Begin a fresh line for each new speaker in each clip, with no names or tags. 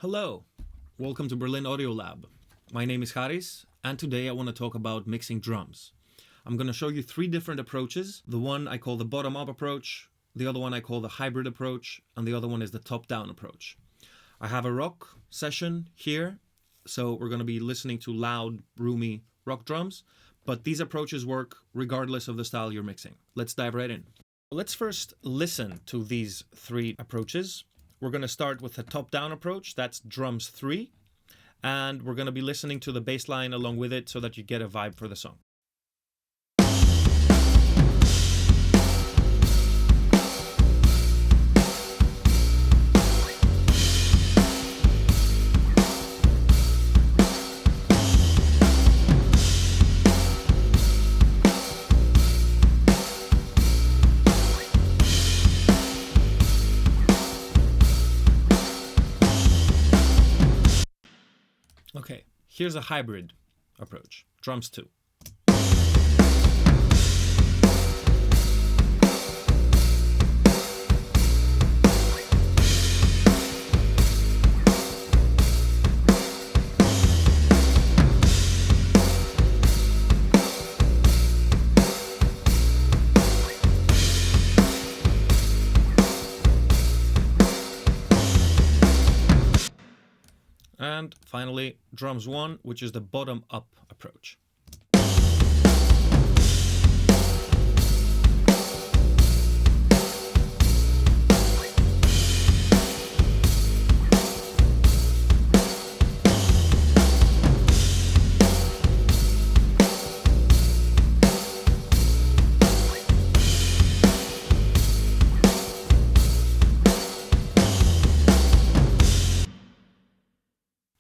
Hello, welcome to Berlin Audio Lab. My name is Haris, and today I want to talk about mixing drums. I'm going to show you three different approaches. The one I call the bottom-up approach, the other one I call the hybrid approach, and the other one is the top-down approach. I have a rock session here, so we're going to be listening to loud, roomy rock drums, but these approaches work regardless of the style you're mixing. Let's dive right in. Let's first listen to these three approaches. We're going to start with the top-down approach, that's drums 3, and we're going to be listening to the bass line along with it so that you get a vibe for the song. Okay, here's a hybrid approach, drums 2. And finally, drums 1, which is the bottom-up approach.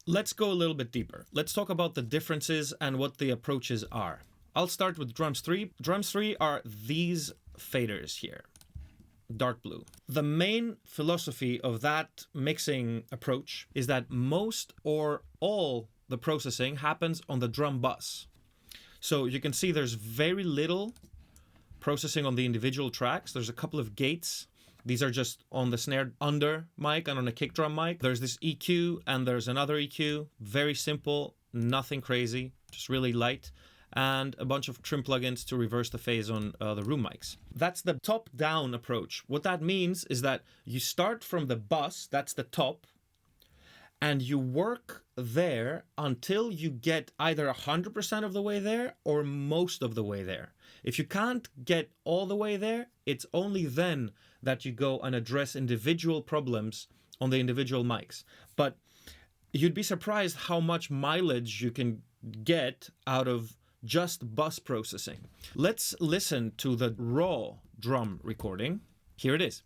Let's go a little bit deeper. Let's talk about the differences and what the approaches are. I'll start with drums 3. Drums 3 are these faders here, dark blue. The main philosophy of that mixing approach is that most or all the processing happens on the drum bus. So you can see there's very little processing on the individual tracks. There's a couple of gates. These are just on the snare under mic and on a kick drum mic. There's this EQ and there's another EQ. Very simple, nothing crazy, just really light. And a bunch of trim plugins to reverse the phase on the room mics. That's the top-down approach. What that means is that you start from the bus, that's the top, and you work there until you get either 100% of the way there or most of the way there. If you can't get all the way there, it's only then that you go and address individual problems on the individual mics. But you'd be surprised how much mileage you can get out of just bus processing. Let's listen to the raw drum recording. Here it is.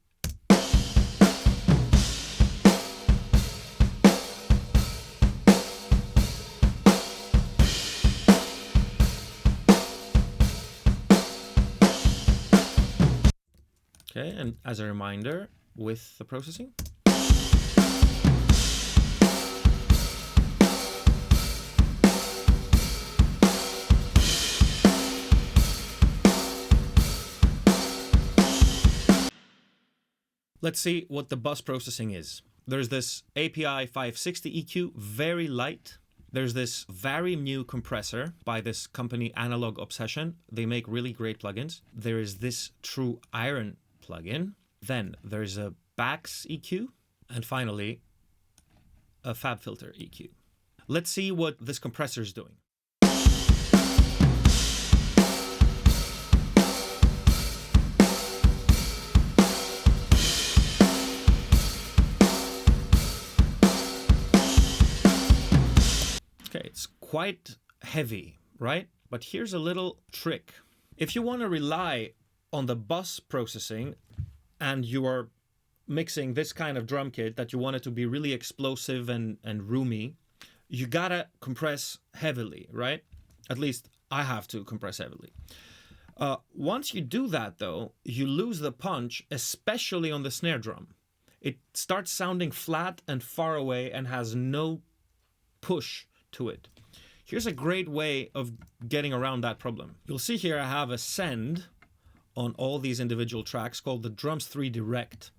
Okay, and as a reminder, with the processing. Let's see what the bus processing is. There's this API 560 EQ, very light. There's this very new compressor by this company Analog Obsession. They make really great plugins. There is this True Iron plugin. Then there's a Bax EQ. And finally, a FabFilter EQ. Let's see what this compressor is doing. Okay, it's quite heavy, right? But here's a little trick. If you want to rely on the bus processing and you are mixing this kind of drum kit that you want it to be really explosive and roomy, you gotta compress heavily, right? At least I have to compress heavily. Once you do that though, you lose the punch, especially on the snare drum. It starts sounding flat and far away and has no push to it. Here's a great way of getting around that problem. You'll see here I have a send on all these individual tracks called the Drums 3 Direct.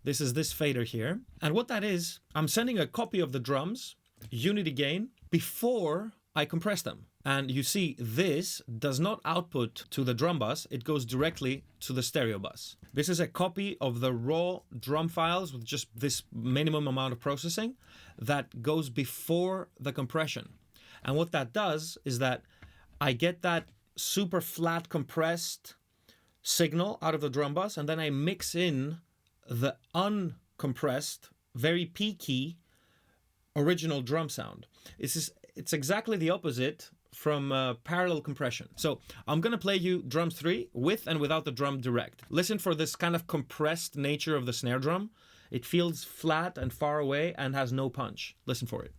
This is this fader here. And what that is, I'm sending a copy of the drums, unity gain, before I compress them. And you see, this does not output to the drum bus, it goes directly to the stereo bus. This is a copy of the raw drum files with just this minimum amount of processing that goes before the compression. And what that does is that I get that super flat compressed signal out of the drum bus, and then I mix in the uncompressed, very peaky original drum sound. It's exactly the opposite from parallel compression. So I'm going to play you drums 3 with and without the drum direct. Listen for this kind of compressed nature of the snare drum. It feels flat and far away and has no punch. Listen for it.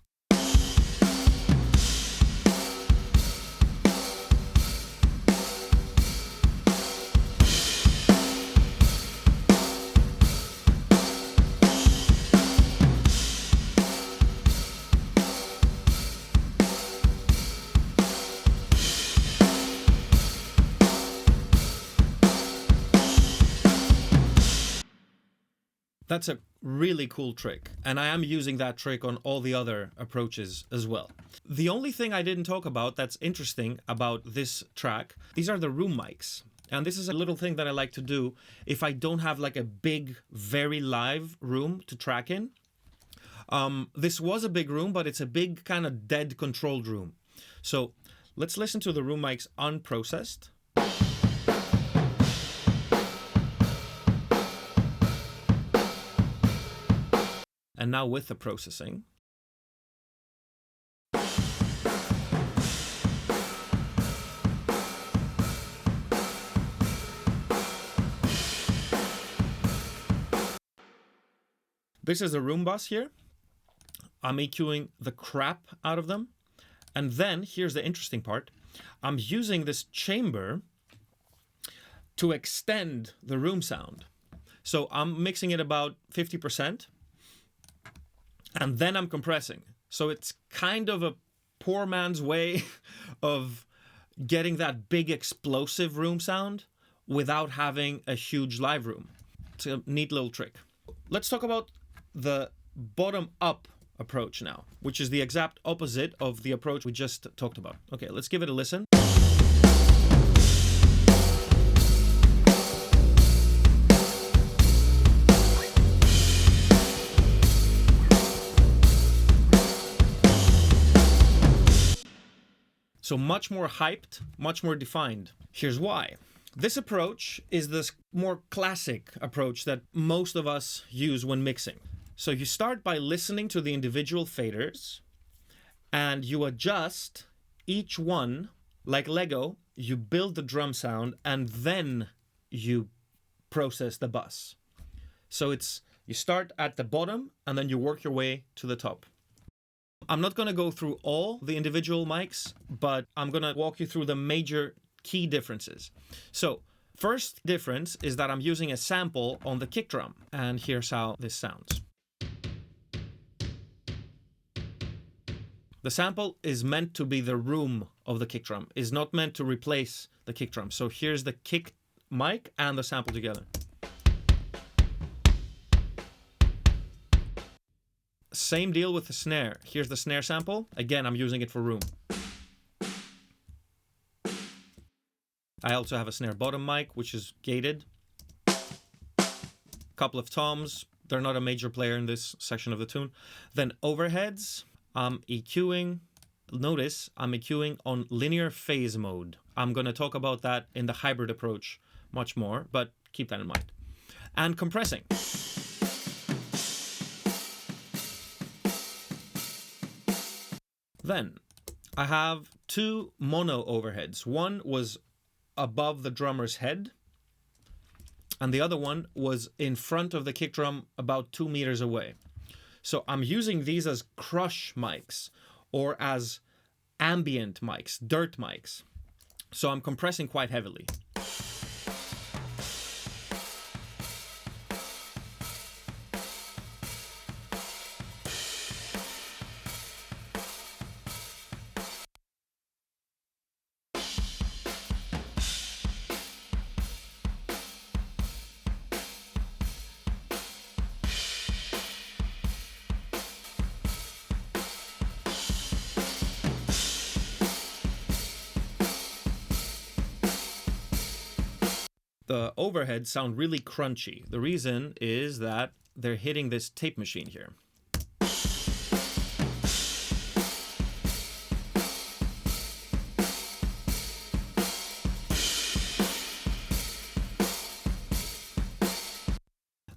That's a really cool trick, and I am using that trick on all the other approaches as well. The only thing I didn't talk about that's interesting about this track, these are the room mics. And this is a little thing that I like to do if I don't have like a big, very live room to track in. This was a big room, but it's a big kind of dead controlled room. So let's listen to the room mics unprocessed. And now with the processing. This is a room bus here. I'm EQing the crap out of them. And then, here's the interesting part. I'm using this chamber to extend the room sound. So I'm mixing it about 50%. And then I'm compressing. So it's kind of a poor man's way of getting that big explosive room sound without having a huge live room. It's a neat little trick. Let's talk about the bottom-up approach now, which is the exact opposite of the approach we just talked about. Okay, let's give it a listen. So much more hyped, much more defined. Here's why. This approach is the more classic approach that most of us use when mixing. So you start by listening to the individual faders and you adjust each one like Lego. You build the drum sound and then you process the bus. So you start at the bottom and then you work your way to the top. I'm not going to go through all the individual mics, but I'm going to walk you through the major key differences. So first difference is that I'm using a sample on the kick drum, and here's how this sounds. The sample is meant to be the room of the kick drum, is not meant to replace the kick drum. So here's the kick mic and the sample together. Same deal with the snare. Here's the snare sample. Again, I'm using it for room. I also have a snare bottom mic, which is gated. Couple of toms. They're not a major player in this section of the tune. Then overheads, I'm EQing. Notice I'm EQing on linear phase mode. I'm going to talk about that in the hybrid approach much more, but keep that in mind. And compressing. Then I have two mono overheads. One was above the drummer's head, and the other one was in front of the kick drum about 2 meters away. So I'm using these as crush mics or as ambient mics, dirt mics. So I'm compressing quite heavily. The overheads sound really crunchy. The reason is that they're hitting this tape machine here.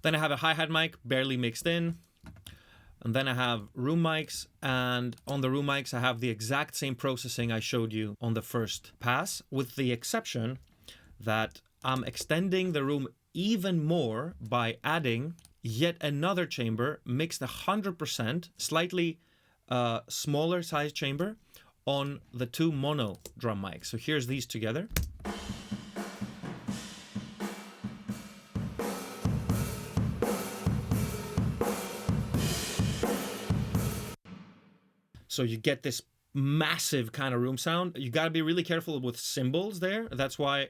Then I have a hi-hat mic barely mixed in. And then I have room mics, and on the room mics I have the exact same processing I showed you on the first pass, with the exception that I'm extending the room even more by adding yet another chamber mixed 100%, slightly smaller size chamber on the two mono drum mics. So here's these together. So you get this massive kind of room sound. You got to be really careful with cymbals there. That's why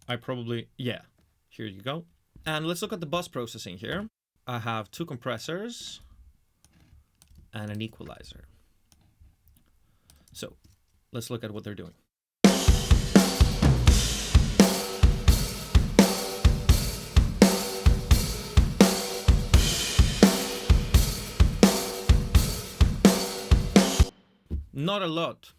I probably, yeah, here you go. And let's look at the bus processing here. I have two compressors and an equalizer. So let's look at what they're doing. Not a lot.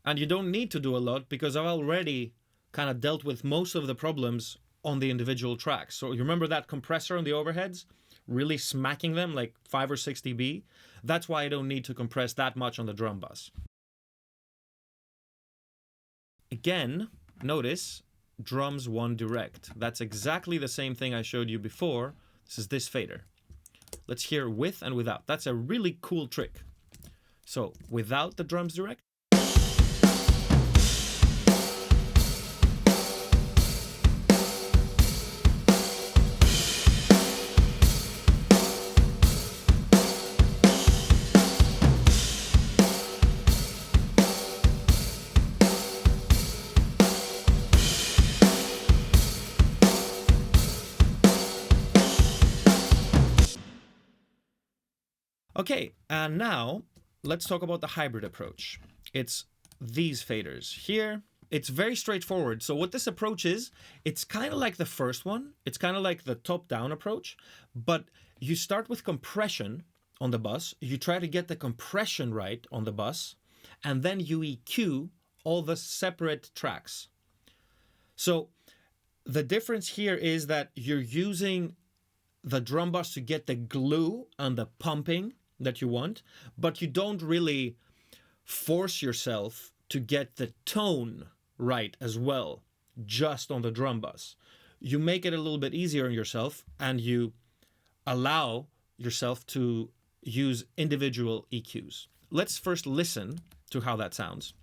And you don't need to do a lot because I've already kind of dealt with most of the problems on the individual tracks. So you remember that compressor on the overheads? Really smacking them like 5 or 6 dB? That's why I don't need to compress that much on the drum bus. Again, notice drums 1 direct. That's exactly the same thing I showed you before. This is this fader. Let's hear with and without. That's a really cool trick. So without the drums direct. Okay, and now let's talk about the hybrid approach. It's these faders here. It's very straightforward. So what this approach is, it's kind of like the first one. It's kind of like the top-down approach, but you start with compression on the bus. You try to get the compression right on the bus, and then you EQ all the separate tracks. So the difference here is that you're using the drum bus to get the glue and the pumping that you want, but you don't really force yourself to get the tone right as well, just on the drum bus. You make it a little bit easier on yourself, and you allow yourself to use individual EQs. Let's first listen to how that sounds.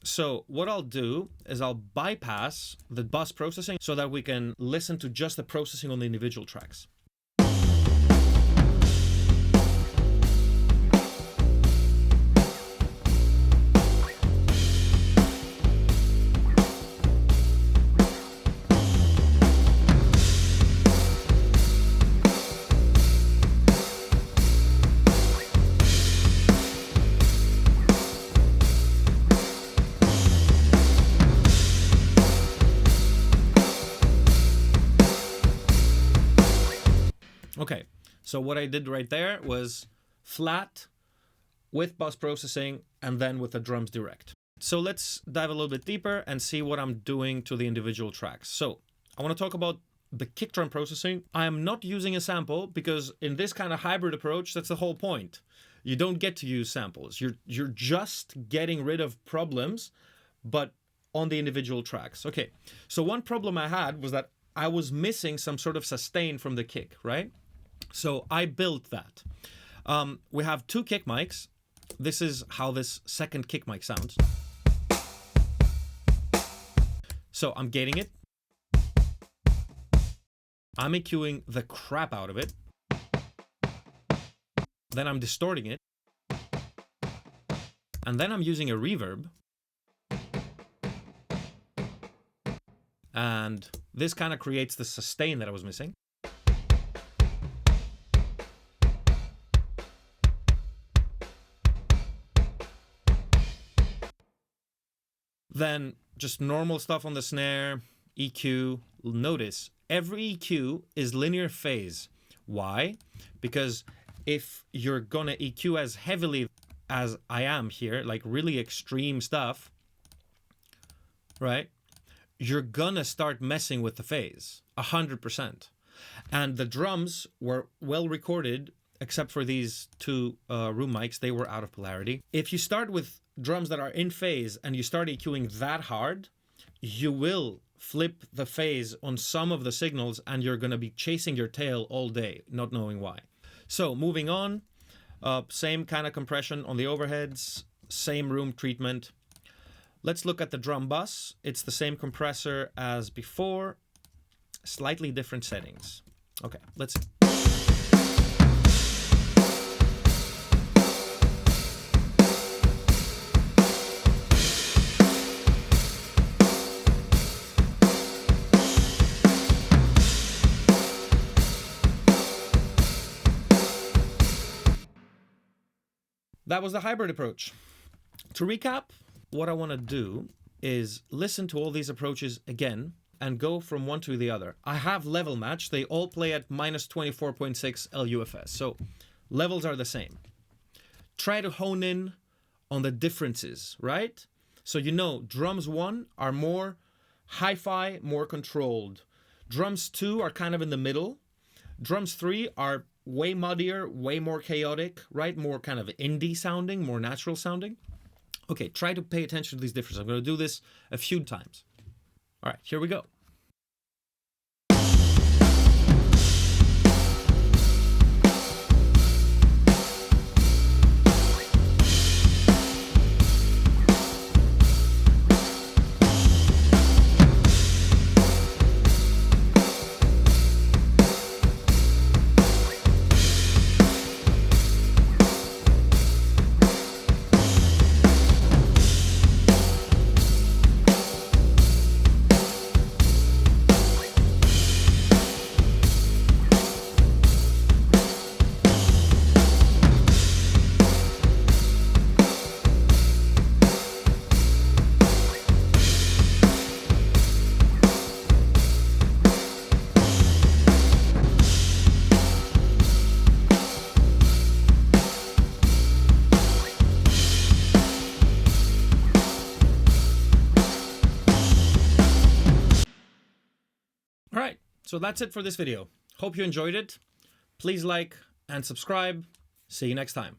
So what I'll do is I'll bypass the bus processing so that we can listen to just the processing on the individual tracks. Okay, so what I did right there was flat with bus processing and then with the drums direct. So let's dive a little bit deeper and see what I'm doing to the individual tracks. So I want to talk about the kick drum processing. I am not using a sample because in this kind of hybrid approach, that's the whole point. You don't get to use samples. You're just getting rid of problems, but on the individual tracks. Okay, so one problem I had was that I was missing some sort of sustain from the kick, right? So I built that. We have two kick mics. This is how this second kick mic sounds. So I'm gating it. I'm EQing the crap out of it. then I'm distorting it, and then I'm using a reverb. And this kind of creates the sustain that I was missing. Then just normal stuff on the snare, EQ. Notice every EQ is linear phase. Why? Because if you're gonna EQ as heavily as I am here, like really extreme stuff, right? You're gonna start messing with the phase 100%. And the drums were well recorded, except for these two room mics. They were out of polarity. If you start with drums that are in phase and you start EQing that hard, you will flip the phase on some of the signals and you're gonna be chasing your tail all day, not knowing why. So moving on, same kind of compression on the overheads, same room treatment. Let's look at the drum bus. It's the same compressor as before, slightly different settings. Okay, let's see. That was the hybrid approach. To recap, what I want to do is listen to all these approaches again and go from one to the other. I have level match. They all play at minus 24.6 LUFS. So levels are the same. Try to hone in on the differences, right? So you know, drums 1 are more hi-fi, more controlled. Drums 2 are kind of in the middle. Drums 3 are way muddier, way more chaotic, right? More kind of indie sounding, more natural sounding. Okay, try to pay attention to these differences. I'm going to do this a few times. All right, here we go. All right, so that's it for this video. Hope you enjoyed it. Please like and subscribe. See you next time.